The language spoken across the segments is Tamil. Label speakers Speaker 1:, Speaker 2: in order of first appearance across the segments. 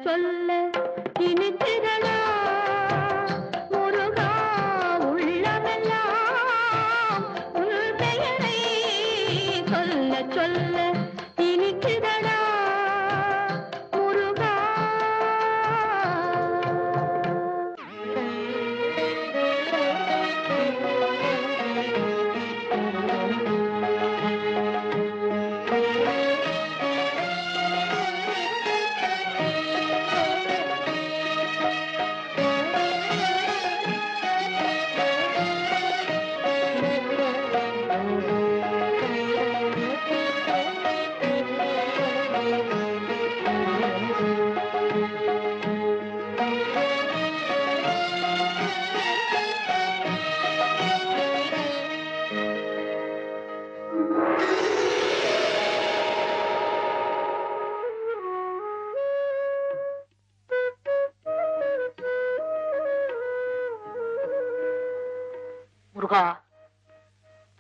Speaker 1: சொல்ல இனித்திரளா முருகா உள்ளமெல்லாம் உன் பெயரை சொல்ல சொல்ல இனித்திரளா முருகா.
Speaker 2: முருகா,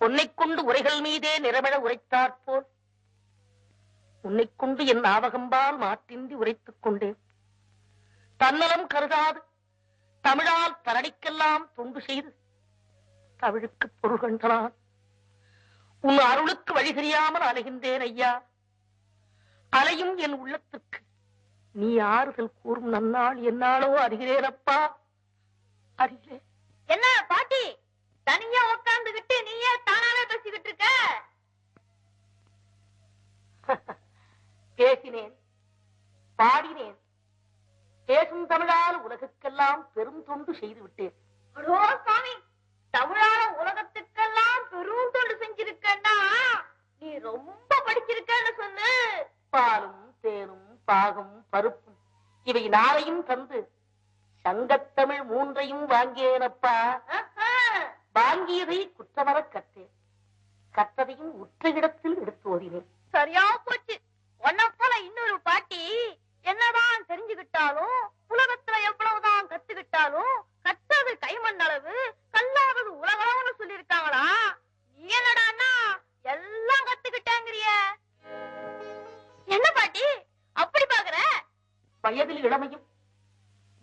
Speaker 2: பொன்னைக் கொண்டு உரைகள் மீதே நிறமிழ உரைத்தாற்போல் உன்னைக் கொண்டு என் ஆவகம்பால் மாற்றின்றி உரைத்துக் கொண்டேன். தன்னலம் கருதாது தமிழால் தரணிக்கெல்லாம் தொண்டு செய்து தமிழுக்கு பொருள் கண்டனான் உன் அருளுக்கு வழி தெரியாமல் அலைகின்றேன் ஐயா. அலையும் என் உள்ளத்திற்கு நீ ஆறுதல் கூறும் நன்னாள் என்னாலோ அறிகிறேனப்பா, அறிகிறேன்.
Speaker 3: என்ன பாட்டி தனியா உட்கார்ந்துகிட்டு நீயே தானாவே பேசிக்கிட்டு இருக்க?
Speaker 2: பேசினேன், பாடினேன். பேசும் தமிழால் உலகுக்கெல்லாம் பெரும் தொண்டு செய்து விட்டேன்.
Speaker 3: அடோ சாமி, தமிழால உலகத்துக்கெல்லாம் பெரும் தொண்டு செஞ்சிருக்கன்னா நீ ரொம்ப படிச்சிருக்கன்னு சொல்லு.
Speaker 2: பாலும் தேனும் பாகும் பருப்பும் இவை நாளையும் தந்து சங்கத்தமிழ் 3ஐயும் வாங்கியேனப்பா. வாங்கியதை குற்றமற கற்றேன், கற்றதையும் உற்ற இடத்தில் எடுத்து ஓதினேன்.
Speaker 3: சரியா போச்சு. உன்ன போல இன்னொரு பாட்டி என்னதான் தெரிஞ்சுக்கிட்டாலும் உலகத்துல எவ்வளவுதான் கத்துக்கிட்டாலும் கற்றது கைமண் அளவு கல்லாதது உலகளவுன்னு சொல்லியிருக்காங்களா? நீ என்னடான்னா எல்லாம் கத்துக்கிட்டாங்கிறிய. என்ன பாட்டி அப்படி பாக்குற?
Speaker 2: வயதில் இளமையும்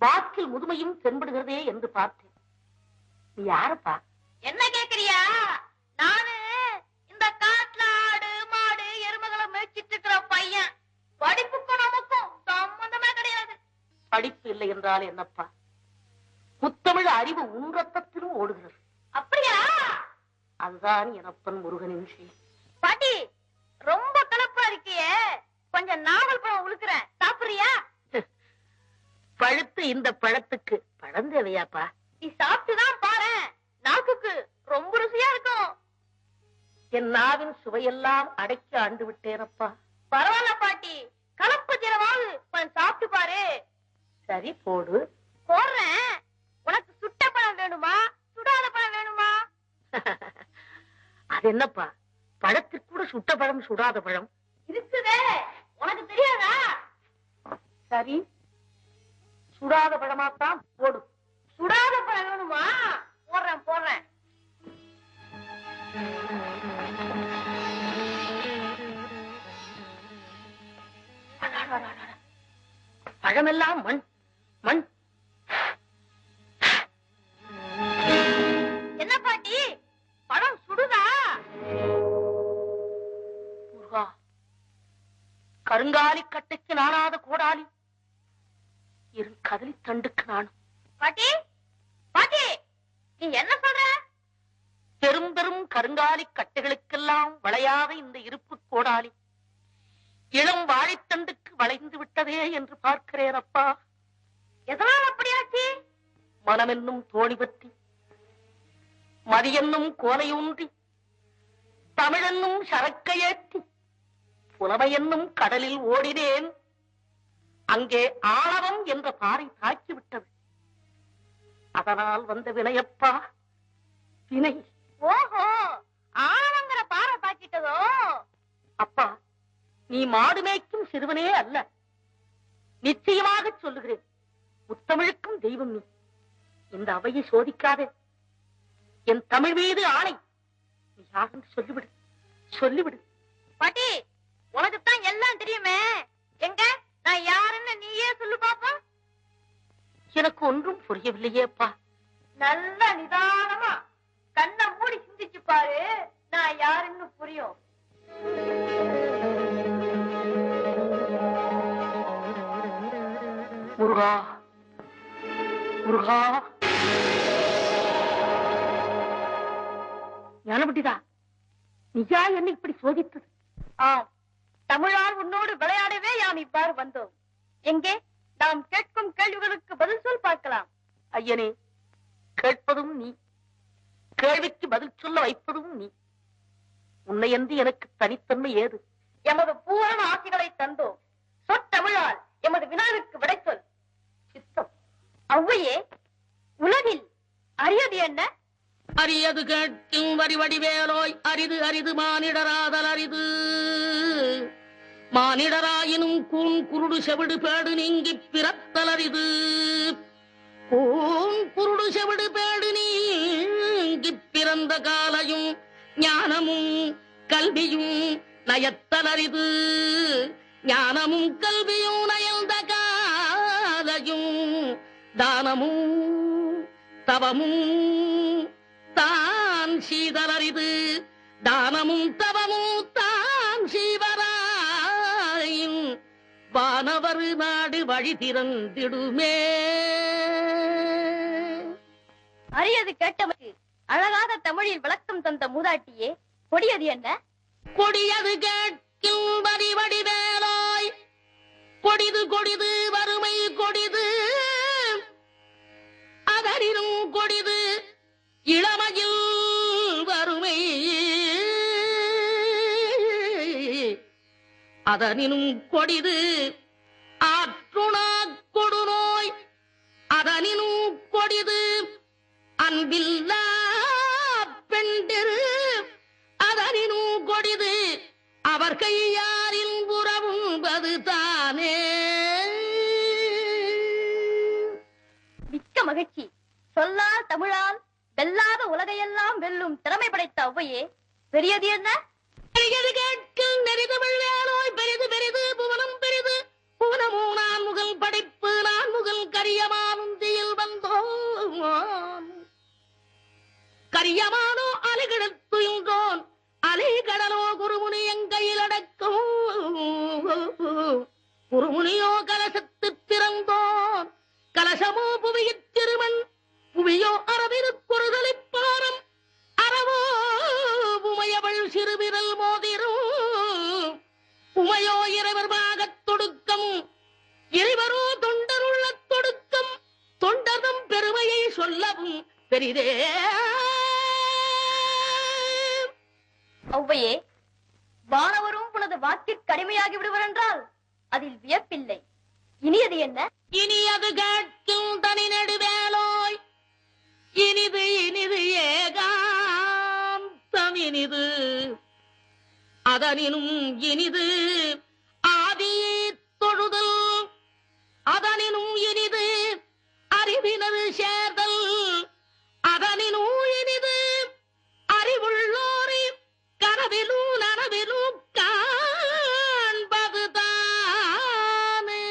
Speaker 2: வாக்கில் முதுமையும் தென்படுகிறதே என்று பார்த்தேன். நீ யாரப்பா?
Speaker 3: என்ன கேக்குறியா? நானு இந்த காட்டுல ஆடு மாடு எருமகளை மேய்ச்சிட்டு இருக்கிற பையன். படிப்புக்கும் நமக்கும் சம்பந்தமே கிடையாது.
Speaker 2: படிப்பு இல்லை என்றால் என்னப்பா? முத்தமிழ் அறிவு உன் ரத்தத்திலும் ஓடுகிறது.
Speaker 3: அப்படியா?
Speaker 2: அதுதான் எனப்பன் முருகனின் செய்.
Speaker 3: பாட்டி ரொம்ப கலப்பா இருக்கியே, கொஞ்சம் நாவல் பழம் உழுக்குறேன், சாப்பிடுறியா?
Speaker 2: பழுத்து இந்த பழத்துக்கு பழம் தேவையாப்பா?
Speaker 3: நீ சாப்பிட்டுதான் பாரு, நாக்குக்கு ரொம்ப ருசியா இருக்கும்.
Speaker 2: என் நாவின் சுவையெல்லாம் அடக்கி ஆண்டு விட்டேனப்பா.
Speaker 3: பரவாயில்ல பாட்டி, கலப்பு ஜீரமாவது கொஞ்சம் சாப்பிட்டு பாரு.
Speaker 2: சரி போடு.
Speaker 3: போடுறேன். உனக்கு சுட்ட பழம் வேணுமா சுடாத பழம் வேணுமா?
Speaker 2: அது என்னப்பா, பழத்திற்கு கூட சுட்ட பழம் சுடாத பழம்
Speaker 3: இருக்குதே, உனக்கு தெரியாதா?
Speaker 2: சரி, சுடாத பழமாத்தான் போடு.
Speaker 3: சுடாத பழம் வேணுமா? போடுறேன் போடுறேன்.
Speaker 2: பழமெல்லாம் மண் மண்.
Speaker 3: என்ன பாட்டி பழம் சுடுதா?
Speaker 2: முருகா, கருங்காலி கட்டைக்கு நானாத கோடாலி இரு கதலி தண்டுக்கு நானும்.
Speaker 3: பாட்டி பாட்டி நீ என்ன சொல்ற?
Speaker 2: பெரும் பெரும் கருங்காலி கட்டைகளுக்கெல்லாம் வளையாத இந்த இருப்பு கோடாலி இளம் வாழைத்தண்டுக்கு வளைந்து விட்டதே என்று பார்க்கிறேன் அப்பா.
Speaker 3: எதனால் அப்படியாச்சு?
Speaker 2: மனமென்னும் தோணி பற்றி மதியென்னும் கோலையூன்றி தமிழென்னும் சரக்கையேற்றி புலமையென்னும் கடலில் ஓடினேன். அங்கே ஆணவம் என்ற பாறை தாக்கிவிட்டது. அதனால் வந்த வினையப்பா, வினை.
Speaker 3: ஓஹோ, ஆணவங்கிற பாறை தாக்கிட்டதோ?
Speaker 2: அப்பா, நீ மாடு மேய்க்கும் சிறுவனே அல்ல. நிச்சயமாக சொல்லுகிறேன், முத்தமிழுக்கும் தெய்வம் நீ. இந்த அவையை சோதிக்காதே. என் தமிழ் மீது ஆணை, நீ யாருன்னு சொல்லிவிடு, சொல்லிவிடு.
Speaker 3: பாட்டி, உனக்குத்தான் எல்லாம் தெரியுமே. எங்க நான் யாருன்னு யாருன்னு நீயே சொல்லு பாப்பா.
Speaker 2: எனக்கு ஒன்றும் புரியவில்லையேப்பா.
Speaker 3: நல்ல நிதானமா கண்ணை மூடி சிந்திச்சு பாரு, நான் யாருன்னு புரியும்.
Speaker 2: முருகா முருகா. ஞானபண்டிதா, நீயா என்னை இப்படி சோதித்தது?
Speaker 3: ஆம், தமிழால் உன்னோடு விளையாடவே யாம் இவ்வாறு வந்தோம். எங்கே நாம் கேட்கும் கேள்விகளுக்கு பதில் சொல் பார்க்கலாம்.
Speaker 2: ஐயனே, கேட்பதும் நீ, கேள்விக்கு பதில் சொல்ல வைப்பதும் நீ. உன்னையன்றி எனக்கு தனித்தன்மை ஏது?
Speaker 3: எமது பூரண ஆட்சிகளை தந்தோம். சொற்றமிழால் எமது வினாவுக்கு விடை சொல். சித்தம். ஔவையே, உலகில் அரியது என்ன?
Speaker 2: அரியது கேட்கும் வரிவடிவேலோய், அரிது அரிது மானிடராதல் அரிது. மானிடராயினும் கூன் குருடு செவிடு பேடு நீங்கி பிறத்தல் அரிது. கூன் குருடு செவிடு பேடு நீங்கி பிறந்த காலையும் ஞானமும் கல்வியும் நயத்தல் அரிது. ஞானமும் கல்வியும் நயந்த காலையும் தானமும் தவமும் தான் சீதலரிது. தானமும் தவமும் தான் சீவராயின் வானவர் நாடு வழி திறந்திடுமே.
Speaker 3: அரியது கேட்டவருக்கு அழகாத தமிழில் விளக்கம் தந்த மூதாட்டியே, கொடியது என்ன?
Speaker 2: கொடியது கேட்கும் வரிவடிவேலோய், கொடிது கொடிது வறுமை கொடிது. அதனினும் கொடிது இளமையில் வறுமை. அதனினும் கொடிது ஆற்றுணா கொடுநோய். அதனினும் கொடிது அன்பில்லா பெண்டிரு. அதனினும் கொடிது அவர் கையாரின் புறவும்பது தானே.
Speaker 3: மிக்க மகிழ்ச்சி. சொல்லால் தமிழால் வெல்லாத உலகையெல்லாம் வெல்லும் திறமை படைத்த ஔவையே, பெரியது என்ன?
Speaker 2: பெரியது கேட்கும் நெறிதமிழ் வேலோய், பெரிது பெரிது புவனம் பெரிது. புவனமோ நான் முகல் படைப்பு, நான் முகல் கரியமானுந்தியில் வந்தோம். கரியமானோ அலைகிடத்துயின்றோன், அலைகடலோ குருமுனி எங்கையில் அடக்கும். குருமுனியோ கலசத்து பிறந்தோன், கலசமோ புவியிற் திருமண். புவியோ அரவிருக்குறுதலை பாரம், அறவோ உமையவள் சிறுவிரல் மோதிரும். உமையோ இறைவர் பாகத் தொடுக்கம், இறைவரோ தொண்டருள்ள தொடுக்கம். தொண்டர்தம் பெருமையை சொல்லவும் பெரிதே.
Speaker 3: ஔவையே, வானவரும் உனது வாக்கிற்கு அடிமையாகி விடுவர் என்றால் அதில் வியப்பில்லை. இனியது என்ன?
Speaker 2: இனியது கேட்கும் தனி நெடுவேலோய், இனிது இனிது ஏகாந்தம் இனிது. அதனினும் இனிது ஆதியை தொழுதல். அதனினும் இனிது அறிவினர் சேர்தல். அதனினும் இனிது அறிவுள்ளோரை கனவிலும் நனவிலும் காண்பது தானே.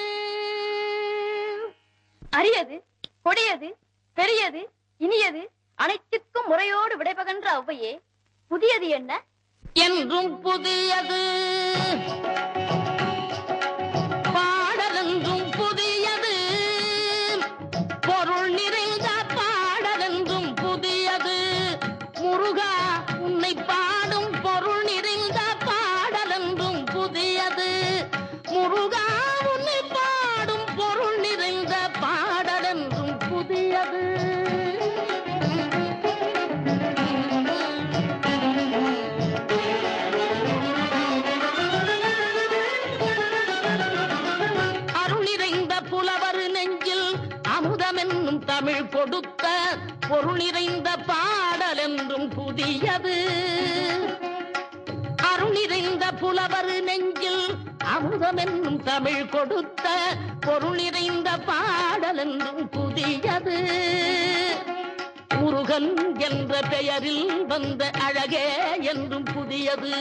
Speaker 3: அரியது, கொடியது, பெரியது, இனியது அனைத்திற்கும் முறையோடு விடைபகன்ற ஔவையே, புதியது என்ன?
Speaker 2: என்றும் புதியது பாடலென்றும் புதியது. பொருள் நிறைந்த பாடலென்றும் புதியது. முருகா, உன்னை பாடும் பொருள் நிறைந்த பாடலென்றும் புதியது. முருகா, உன்னை பாடும் பொருள் நிறைந்த பாடலென்றும் புதியது. அமுதமென்னும் தமிழ் கொடுத்த பொருள் நிறைந்த பாடல் என்றும் புதியது. அருள் நிறைந்த புலவர் நெஞ்சில் அமுதமென்னும் தமிழ் கொடுத்த பொருள் நிறைந்த பாடல் என்றும் புதியது. முருகன் என்ற பெயரில் வந்த அழகே என்றும் புதியது.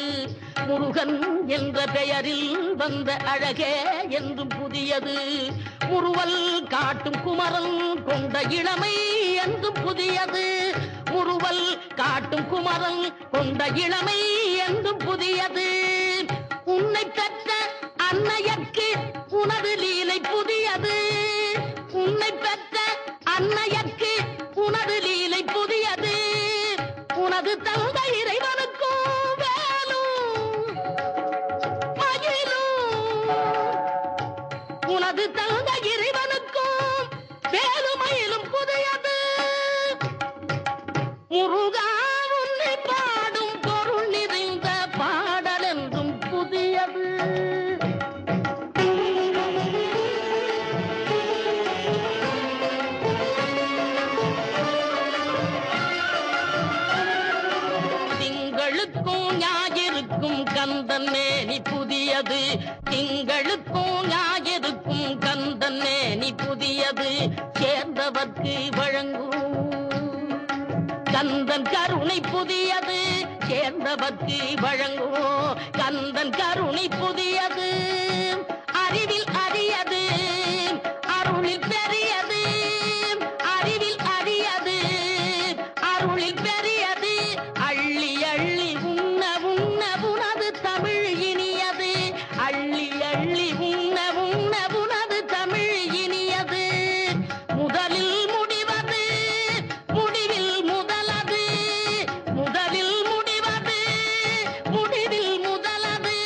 Speaker 2: முருகன் என்ற பெயரில் வந்த அழகே என்றும் புதியது. முறுவல் காட்டும் குமரன் கொண்ட இளமை என்றும் புதியது. முறுவல் காட்டும் குமரன் கொண்ட இளமை என்றும் புதியது. உன்னை பெற்ற அன்னையர்க்கு உனது லீலை புதியது. உன்னை பெற்ற அன்னையர்க்கு உனது லீலை புதியது. உனது தந்தை இறைவனுக்கும் வேலும் மயிலும். உனது தந்தை இறைவனுக்கும் வேலுமயிலும் புதியது. முருகா உன்னை பாடும் பொருள் நிறைந்த பாடல் என்றும் புதியது. திங்களுக்கும் ஞாயிறுக்கும் கந்தன் மேனி புதியது. திங்களுக்கும் ஞாயிறுக்கும் கந்தன் மேனி புதியது. சேர்ந்தவர்க்கு வழங்கும் கந்தன் கருணை புதியது. சேர்ந்தவர்க்கு வழங்கும் கந்தன் கருணை புதியது. அறிவில் அரியது, அருளில் பெரியது. அறிவில் அரியது, அருளில் பெரியது. அள்ளி அள்ளி உண்ண உண்ண உனது தமிழ் இனியது. அள்ளி அள்ளி உண்ண உண்ண உனது தமிழ் இனியது. முதலில் முடிவது, முடிவில் முதலது. முதலில் முடிவது, முடிவில் முதலது.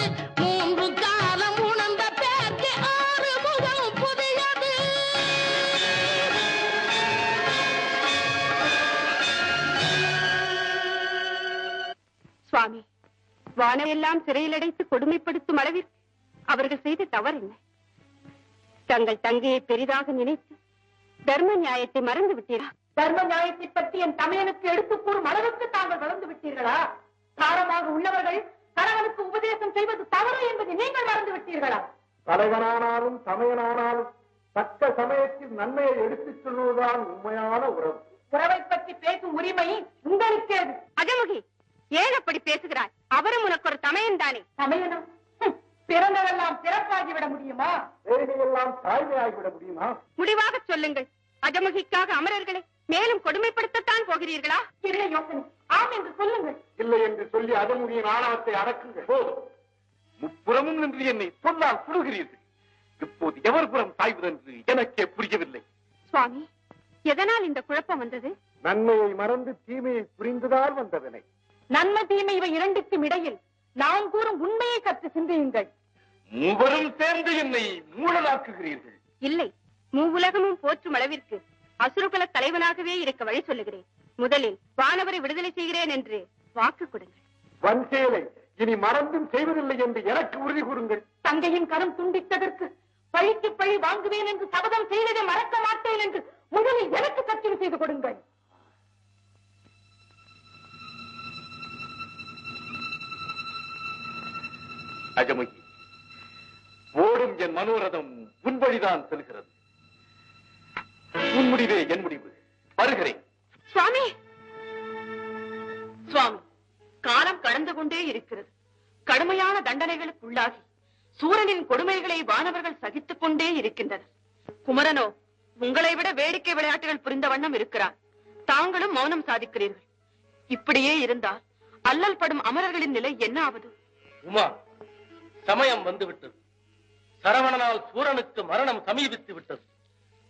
Speaker 2: மூன்று காலம் உணர்ந்த பேர்க்கு ஆறு முகம் புதியது.
Speaker 1: சுவாமி, வானையெல்லாம் சிறையில் அடைத்து கொடுமைப்படுத்தும் அளவிற்கு அவர்கள் செய்த தவறு என்ன? தங்கள் தங்கையை பெரிதாக நினைத்து தர்ம நியாயத்தை மறந்து விட்டீர்களா?
Speaker 4: தர்ம நியாயத்தை பற்றி என் தமையனுக்கு எடுத்துக் கூறும் அளவுக்கு தாங்கள் வளர்ந்து விட்டீர்களா? தாரமாக உள்ளவர்கள் கணவனுக்கு உபதேசம் செய்வது தவறு என்பதை நீங்கள் மறந்து விட்டீர்களா?
Speaker 5: தலைவனானாலும் சமயனானாலும் தக்க சமயத்தில் நன்மையை எடுத்துச் சொல்வதுதான் உண்மையான உறவு.
Speaker 4: உறவை பற்றி பேசும் உரிமை உங்களுக்கு.
Speaker 1: அஜமுகி, ஏன் அப்படி பேசுகிறாய்? அவரும் உனக்கு ஒரு தமையன் தானே?
Speaker 4: சமயனம் பிறந்ததெல்லாம் சிறப்பாகிவிட முடியுமா?
Speaker 5: வேலையெல்லாம் தாய்மையாகிவிட முடியுமா?
Speaker 1: முடிவாக சொல்லுங்கள். அஜமுகிக்காக அமரர்களை மேலும் கொடுமைப்படுத்தத்தான் போகிறீர்களா?
Speaker 4: என்ன யோசனை? ஆம் என்று சொல்லுங்கள்.
Speaker 5: இல்லை என்று சொல்லி அதனுடைய ஆணவத்தை அடக்குங்கள். போதும். முப்புறமும் நின்று என்னை சொல்லால் சுடுகிறீர்கள். இப்போது எவர் புறம் சாய்வதென்று எனக்கே புரியவில்லை.
Speaker 1: சுவாமி, எதனால் இந்த குழப்பம் வந்தது?
Speaker 5: நன்மையை மறந்து தீமையை புரிந்ததால் வந்ததனை.
Speaker 4: நன்மை தீமை இவை இரண்டுக்கும் இடையில் நான் கூறும் உண்மையை கற்று சிந்தியுங்கள்.
Speaker 5: மூவரும் சேர்ந்து என்னை மூடலாக்குகிறீர்கள்.
Speaker 1: இல்லை, மூவுலகமும் போற்றும் அளவிற்கு அசுரகுல தலைவனாகவே இருக்க வழி சொல்லுகிறேன். முதலில் வானவரை விடுதலை செய்கிறேன் என்று வாக்கு கொடுங்கள்.
Speaker 5: வன்சேலை இனி மறந்தும் செய்வதில்லை என்று எனக்கு உறுதி கூறுங்கள்.
Speaker 4: தங்கையின் கரம் துண்டித்ததற்கு பழிக்கு பழி வாங்குவேன் என்று சபதம் செய்ததை மறக்க மாட்டேன் என்று முதலில் எனக்கு சத்தியம் செய்து கொடுங்கள்.
Speaker 5: அஜமுகி, ஓடும் என் மனோரதம் உன் வழிதான் செல்கிறது. உன் முடிவே என் முடிவு. வருகிறேன்.
Speaker 1: சுவாமி,
Speaker 4: சுவாமி, காலம் கடந்து கொண்டே இருக்கிறது. கடுமையான தண்டனைகளுக்குள்ளாகி சூரனின் கொடுமைகளை வானவர்கள் சகித்துக் கொண்டே இருக்கின்றனர். குமரனோ உங்களை விட வேடிக்கை விளையாட்டுகள் புரிந்த வண்ணம் இருக்கிறார். தாங்களும் மௌனம் சாதிக்கிறீர்கள். இப்படியே இருந்தால் அல்லல் படும் அமரர்களின் நிலை என்ன ஆவது?
Speaker 6: உமா, சமயம் வந்துவிட்டது. சரவணனால் சூரனுக்கு மரணம் சமீபித்து விட்டது.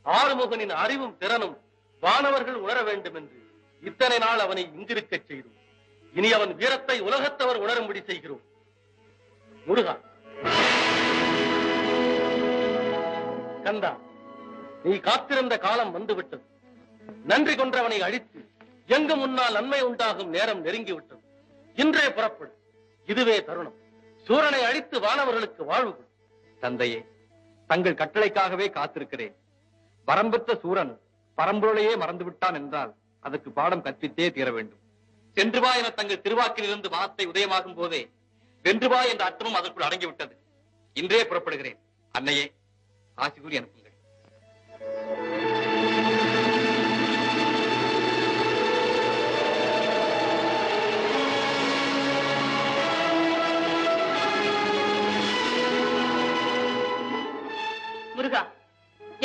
Speaker 6: ஆறுமுகனின் அறிவும் திறனும் வானவர்கள் உணர வேண்டும் என்று இத்தனை நாள் அவனை இங்கிருக்கச் செய்தோம். இனி அவன் வீரத்தை உலகத்தவர் உணரும்படி செய்கிறோம். முருகா, கந்தா, நீ காத்திருந்த காலம் வந்துவிட்டது. நன்றி கொன்றவனை அழித்து எங்கு முன்னால் நன்மை உண்டாகும் நேரம் நெருங்கிவிட்டது. இன்றே புறப்படும். இதுவே தருணம். சூரனை அழித்து வானவர்களுக்கு வாழ்வு கொடு.
Speaker 7: தந்தையே, தங்கள் கட்டளைக்காகவே காத்திருக்கிறேன். வரம்பெற்ற சூரன் பரம்பொருளையே மறந்துவிட்டான் என்றால் அதற்கு பாடம் கற்பித்தே தீர வேண்டும். சென்றுவா என தங்கள் திருவாக்கிலிருந்து வார்த்தை உதயமாகும் போதே வென்றுவா என்ற அர்த்தமும் அதற்குள் அடங்கிவிட்டது. இன்றே புறப்படுகிறேன். அன்னையே, ஆசி கூறி அனுப்புங்கள்.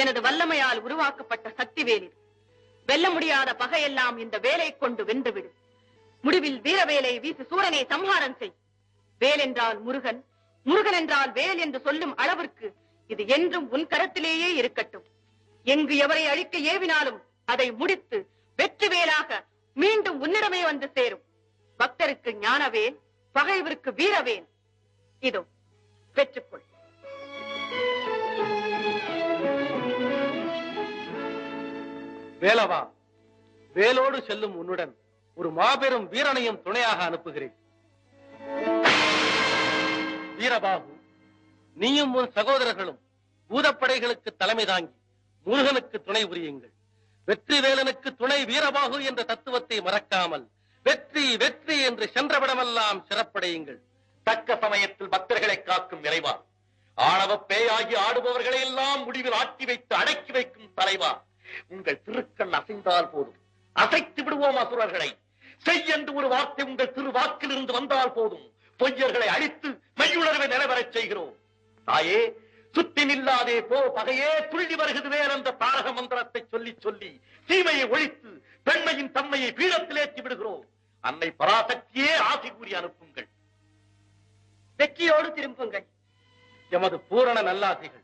Speaker 4: எனது வல்லமையால் உருவாக்கப்பட்ட சக்தி வேல் இது. வெல்ல முடியாத பகையெல்லாம் இந்த வேலை கொண்டு வென்றுவிடு. முடிவில் வீரவேலை வீசு சூரனை சம்ஹாரம் செய். வேல் என்றால் முருகன், முருகன் என்றால் வேல் என்று சொல்லும் அளவிற்கு இது என்றும் உன் கரத்திலேயே இருக்கட்டும். எங்கு எவரை அழிக்க ஏவினாலும் அதை முடித்து வெற்றி வேலாக மீண்டும் உன்னிடமே வந்து சேரும். பக்தருக்கு ஞானவேல், பகைவருக்கு வீரவேல். இதோ பெற்றுக்கொள்.
Speaker 6: வேலவா, வேலோடு செல்லும் உன்னுடன் ஒரு மாபெரும் வீரனையும் துணையாக அனுப்புகிறேன். வீரபாகு, நீயும் உன் சகோதரர்களும் பூதப்படைகளுக்கு தலைமை தாங்கி முருகனுக்கு துணை புரியுங்கள். வெற்றி வேலனுக்கு துணை வீரபாகு என்ற தத்துவத்தை மறக்காமல் வெற்றி வெற்றி என்று சென்றவிடமெல்லாம் சிறப்படையுங்கள்.
Speaker 5: தக்க சமயத்தில் பக்தர்களை காக்கும் இறைவா, ஆணவ பேயாகி ஆடுபவர்களை எல்லாம் முடிவில் ஆட்டி வைத்து அடக்கி வைக்கும் தலைவா, உங்கள் திருக்கண் அசைந்தால் போதும், அசைத்து விடுவோம் அசுரர்களை. செய் என்று ஒரு வார்த்தை உங்கள் திருவாக்கில் இருந்து வந்தால் போதும், பொய்யர்களை அழித்து மெய்யுணர்வை நிலைவரச் செய்கிறோம். தாயே, சுத்தி நில்லாதே போ பகையே, துள்ளி வருகிறது வேல் என்ற தாரக மந்திரத்தை சொல்லி சொல்லி தீமையை ஒழித்து பெண்மையின் தன்மையை பீடத்திலேற்றி விடுகிறோம். அன்னை பராசக்தியே ஆசி கூறி அனுப்புங்கள்.
Speaker 4: வெற்றியோடு திரும்புங்கள்.
Speaker 6: எமது பூரண நல்லாசிகள்.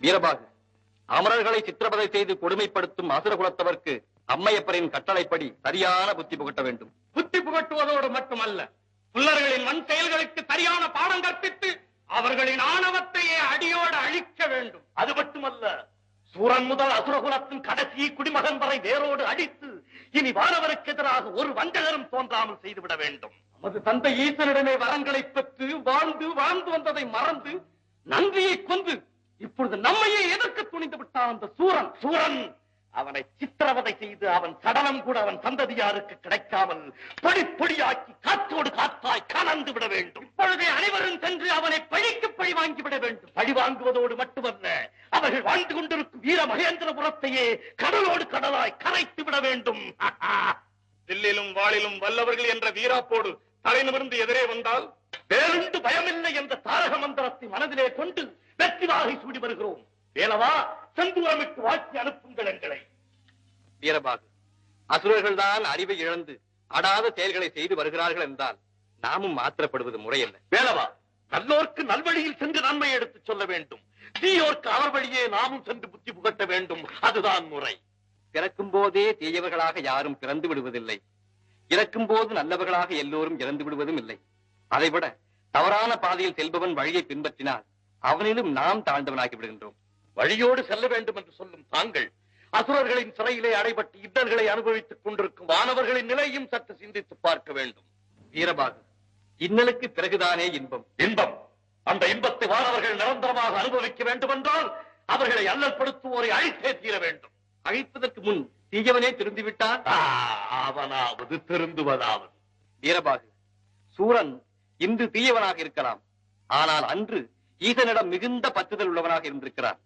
Speaker 7: வீரபாகு, அமரர்களை சித்திரவதை செய்து கொடுமைப்படுத்தும் அசுரகுலத்தவர்க்கு அம்மையப்பரின் கட்டளைப்படி சரியான புத்தி புகட்ட வேண்டும்.
Speaker 6: புத்தி புகட்டுவதோடு மட்டுமல்ல, புல்லர்களின் வன் செயல்களுக்கு சரியான பாடம் கற்பித்து அவர்களின் ஆணவத்தையே அடியோடு அழிக்க வேண்டும்.
Speaker 5: அது மட்டுமல்ல, சூரன் முதல் அசுரகுலத்தின் கடைசி குடிமகன் வரை வேரோடு அடித்து இனி வானவருக்கு எதிராக ஒரு வஞ்சகரும் தோன்றாமல் செய்துவிட வேண்டும்.
Speaker 6: நமது தந்தை ஈசனிடமே வரங்களை பெற்று வாழ்ந்து வாழ்ந்து வந்ததை மறந்து நன்றியை கொண்டு இப்பொழுது நம்மையே எதிர்க்க துணிந்து விட்டான் அந்த சூரன்.
Speaker 5: சூரன் அவனை சித்திரவதை செய்து அவன் சடலம் கூட அவன் சந்ததியாருக்கு கிடைக்காமல் பொடி பொடியாக்கி காற்றோடு காற்றாய் கலந்து விட வேண்டும்.
Speaker 6: இப்பொழுதே அனைவரும் சென்று அவனை பழிக்கு பழி வாங்கிவிட வேண்டும்.
Speaker 5: பழி வாங்குவதோடு மட்டுமல்ல, அவர்கள் வாழ்ந்து கொண்டிருக்கும் வீர மகேந்திரபுரத்தையே கடலோடு கடலாய் கரைத்து விட வேண்டும்.
Speaker 8: தில்லிலும் வாளிலும் வல்லவர்கள் என்ற வீராப்போடு தலை நிமிர்ந்து எதிரே வந்தால்
Speaker 5: வேறென்று பயமில்லை என்ற தாரக மந்திரத்தை மனதிலே கொண்டு வெற்றி வாகை சூடி வருகிறோம். வேலவா, செந்தூரமிட்டு வாழ்த்தி அனுப்புங்கள் எங்களை.
Speaker 7: வீரபாகு, அசுரர்கள் தான் அறிவை இழந்து அடாத செயல்களை செய்து வருகிறார்கள் என்றால் நாமும் மாத்திரப்படுவது முறையல்ல.
Speaker 5: வேலவா, நல்லோர்க்கு நல்வழியில் சென்று நன்மை எடுத்துச் சொல்ல வேண்டும். தீயோர்க்கு அவர் வழியே நாமும் சென்று புத்தி புகட்ட வேண்டும். அதுதான் முறை.
Speaker 7: பிறக்கும் போதே தீயவர்களாக யாரும் பிறந்து விடுவதில்லை. இறக்கும் போது நல்லவர்களாக எல்லோரும் இறந்து விடுவதும் இல்லை. அதைவிட தவறான பாதையில் செல்பவன் வழியை பின்பற்றினால் அவனிலும் நாம் தாழ்ந்தவனாகி விடுகின்றோம்.
Speaker 5: வழியோடு செல்ல வேண்டும் என்று சொல்லும் தாங்கள் அசுரர்களின் சிறையிலே அடைபட்டு இன்னல்களை அனுபவித்துக் கொண்டிருக்கும் வானவர்களின் நிலையும் சற்று சிந்தித்து பார்க்க வேண்டும்.
Speaker 7: வீரபாகு, இன்னலுக்கு பிறகுதானே இன்பம்.
Speaker 5: இன்பம், அந்த இன்பத்தை வானவர்கள் நிரந்தரமாக அனுபவிக்க வேண்டும் என்றால் அவர்களை அல்லல்படுத்துவோரை அழித்தே தீர வேண்டும்.
Speaker 7: அழிப்பதற்கு முன் தீயவனே திருந்திவிட்டான்.
Speaker 5: அவனாவது திருந்துவதாவது.
Speaker 7: வீரபாகு, சூரன் இன்று தீயவனாக இருக்கலாம், ஆனால் அன்று ஈசனிடம் மிகுந்த பற்றுதல் உள்ளவனாக இருந்திருக்கிறார்.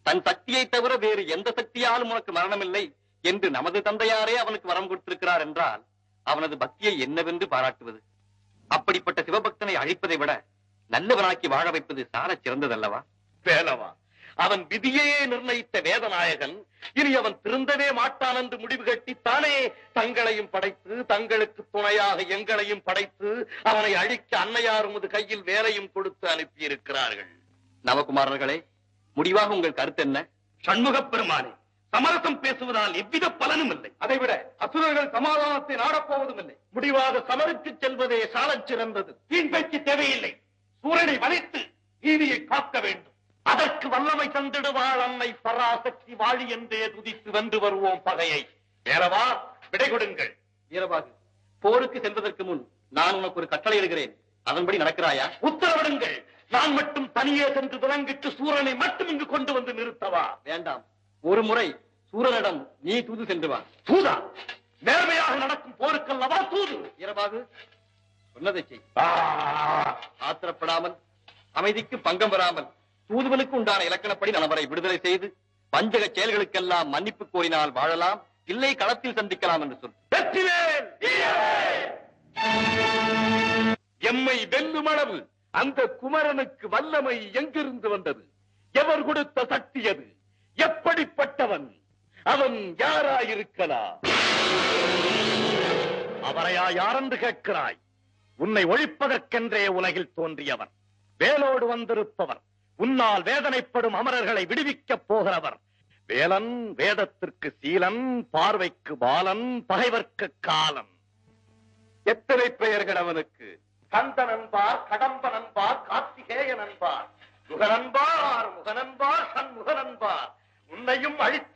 Speaker 7: தன் சக்தியை தவிர வேறு எந்த சக்தியாலும் உனக்கு மரணமில்லை என்று நமது தந்தையாரே அவனுக்கு வரம் கொடுத்திருக்கிறார் என்றால் அவனது பக்தியை என்னவென்று பாராட்டுவது? அப்படிப்பட்ட சிவபக்தனை அழிப்பதை விட நல்லவனாக்கி வாழ வைப்பது சாரச் சிறந்ததல்லவா?
Speaker 5: வேலவா, அவன் விதியையே நிர்ணயித்த வேதநாயகன் இனி அவன் திருந்தவே மாட்டான் என்று முடிவு கட்டித்தானே தங்களையும் படைத்து தங்களுக்கு துணையாக எங்களையும் படைத்து அவனை அழிக்க அன்னையார் உமது கையில் வேலையும் கொடுத்து அனுப்பியிருக்கிறார்கள்.
Speaker 7: நவகுமாரர்களே, முடிவாக உங்கள் கருத்து என்ன?
Speaker 5: சண்முகப் பெருமானே, சமரசம் பேசுவதால் எவ்வித பலனும் இல்லை.
Speaker 6: அதைவிட அசுரர்கள் சமாதானத்தை நாடப்போவதும் இல்லை.
Speaker 5: முடிவாக சமருக்கு செல்வதே சாலச் சிறந்தது. வீண் பேச்சு தேவையில்லை. சூரனை வலித்து நீதியை காக்க வேண்டும். அதற்கு வல்லமை தந்திடுவாள் அன்னை பராசக்தி வாழி என்றே துதித்து வென்று வருவோம் பகையை. வேறவா, விடை கொடுங்கள்.
Speaker 7: வீரபாகு, போருக்கு செல்வதற்கு முன் நான் உனக்கு ஒரு கட்டளை இடுகிறேன். அதன்படி நடக்கிறாயா?
Speaker 5: உத்தரவிடுங்கள். நான் மட்டும் தனியே சென்று விலங்கிட்டு சூரனை மட்டும் இங்கு கொண்டு வந்து நிறுத்தவா?
Speaker 7: வேண்டாம், ஒரு முறை சூரனிடம் நீ தூது சென்று வா.
Speaker 5: தூதா? நேர்மையாக நடக்கும் போருக்கல்லவா தூது?
Speaker 7: வீரபாகு, சொன்னதை செய். ஆத்திரப்படாமல், அமைதிக்கு பங்கம் வராமல் தூதுவனுக்கு உண்டான இலக்கணப்படி நலவரை விடுதலை செய்து பஞ்சக செயல்களுக்கெல்லாம் மன்னிப்பு கோரினால் வாழலாம், இல்லை களத்தில் சந்திக்கலாம் என்று சொல்.
Speaker 5: வெற்றிவேல்!
Speaker 8: எம்மை வெல்லும் அளவு அந்த குமரனுக்கு வல்லமை எங்கிருந்து வந்தது? எவர் கொடுத்த சக்தி அது?
Speaker 5: எப்படிப்பட்டவன்? அவன் யாராயிருக்கலாம்? அவரையா யாரென்று கேட்கிறாய்? உன்னை ஒழிப்பதற்கென்றே உலகில் தோன்றியவர், வேலோடு வந்திருப்பவர், உன்னால் வேதனைப்படும் அமரர்களை விடுவிக்கப் போகிறவர். வேலன், வேதத்திற்கு சீலன், பார்வைக்கு பாலன், பகைவர்க்கு காலன். எத்தனை பெயர்கள் அவனுக்கு! கந்தன் என்பார், கடம்பன் என்பார், கார்த்திகேயன் என்பார், முகனன்பார், முகனன்பார், சண்முகன் என்பார். உன்னையும் அழித்த